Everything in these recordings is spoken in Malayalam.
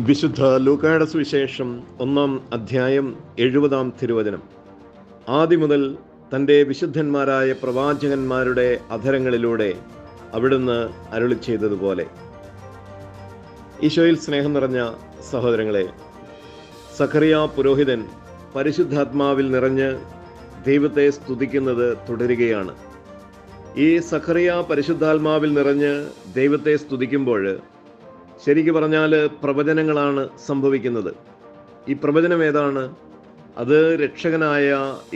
വിശുദ്ധ ലൂക്കായുടെ സുവിശേഷം 1-ാം അധ്യായം 70-ാം തിരുവചനം. ആദ്യം മുതൽ തൻ്റെ വിശുദ്ധന്മാരായ പ്രവാചകന്മാരുടെ അധരങ്ങളിലൂടെ അവിടുന്ന് അരുളി ചെയ്തതുപോലെ. ഈശോയിൽ സ്നേഹം നിറഞ്ഞ സഹോദരങ്ങളെ, സഖറിയ പുരോഹിതൻ പരിശുദ്ധാത്മാവിൽ നിറഞ്ഞ് ദൈവത്തെ സ്തുതിക്കുന്നത് തുടരുകയാണ്. ഈ സഖറിയ പരിശുദ്ധാത്മാവിൽ നിറഞ്ഞ് ദൈവത്തെ സ്തുതിക്കുമ്പോൾ ശരിക്കു പറഞ്ഞാൽ പ്രവചനങ്ങളാണ് സംഭവിക്കുന്നത്. ഈ പ്രവചനം ഏതാണ്? അത് രക്ഷകനായ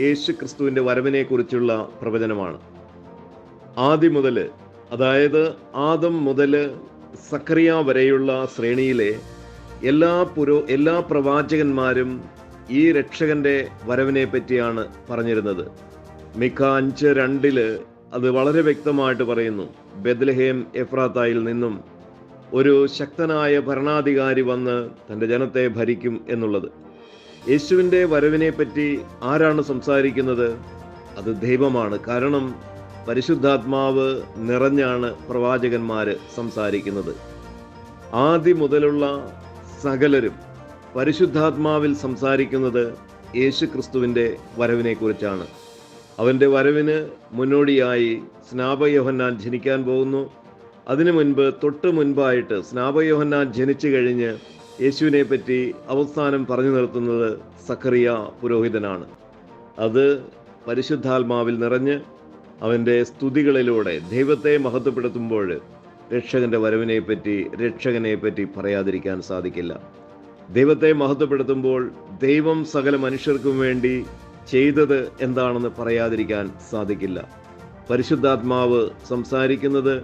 യേശു ക്രിസ്തുവിൻ്റെ വരവിനെ കുറിച്ചുള്ള പ്രവചനമാണ്. ആദ്യം മുതൽ, അതായത് ആദം മുതൽ സഖറിയ വരെയുള്ള ശ്രേണിയിലെ എല്ലാ പ്രവാചകന്മാരും ഈ രക്ഷകന്റെ വരവിനെ പറ്റിയാണ് പറഞ്ഞിരുന്നത്. മിക്ക 5:2 അത് വളരെ വ്യക്തമായിട്ട് പറയുന്നു. ബെത്ലഹേം എഫ്രാത്തായിൽ നിന്നും ഒരു ശക്തനായ ഭരണാധികാരി വന്ന് തൻ്റെ ജനത്തെ ഭരിക്കും എന്നുള്ളത്. യേശുവിൻ്റെ വരവിനെ പറ്റി ആരാണ് സംസാരിക്കുന്നത്? അത് ദൈവമാണ്. കാരണം പരിശുദ്ധാത്മാവ് നിറഞ്ഞാണ് പ്രവാചകന്മാർ സംസാരിക്കുന്നത്. ആദ്യം മുതലുള്ള സകലരും പരിശുദ്ധാത്മാവിൽ സംസാരിക്കുന്നത് യേശു ക്രിസ്തുവിൻ്റെ വരവിനെ കുറിച്ചാണ്. അവൻ്റെ വരവിന് മുന്നോടിയായി സ്നാപകയോഹന്നാൻ ജനിക്കാൻ പോകുന്നു. അതിനു മുൻപ്, തൊട്ട് മുൻപായിട്ട് സ്നാപകയോഹന്നാൻ ജനിച്ചു കഴിഞ്ഞ് യേശുവിനെ പറ്റി അവസാനം പറഞ്ഞു നിർത്തുന്നത് സഖറിയ പുരോഹിതനാണ്. അത് പരിശുദ്ധാത്മാവിൽ നിറഞ്ഞ് അവൻ്റെ സ്തുതികളിലൂടെ ദൈവത്തെ മഹത്വപ്പെടുത്തുമ്പോൾ രക്ഷകന്റെ രക്ഷകനെ പറ്റി പറയാതിരിക്കാൻ സാധിക്കില്ല. ദൈവത്തെ മഹത്വപ്പെടുത്തുമ്പോൾ ദൈവം സകല മനുഷ്യർക്കും വേണ്ടി ചെയ്തത് എന്താണെന്ന് പറയാതിരിക്കാൻ സാധിക്കില്ല. പരിശുദ്ധാത്മാവ് സംസാരിക്കുന്നത്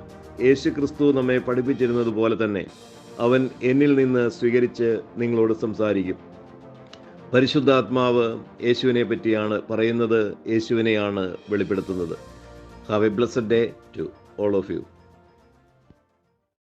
യേശു ക്രിസ്തു നമ്മെ പഠിപ്പിച്ചിരുന്നത് പോലെ തന്നെ അവൻ എന്നിൽ നിന്ന് സ്വീകരിച്ച് നിങ്ങളോട് സംസാരിക്കും. പരിശുദ്ധാത്മാവ് യേശുവിനെ പറ്റിയാണ് പറയുന്നത്, യേശുവിനെയാണ് വെളിപ്പെടുത്തുന്നത്. Have a blessed day to all of U.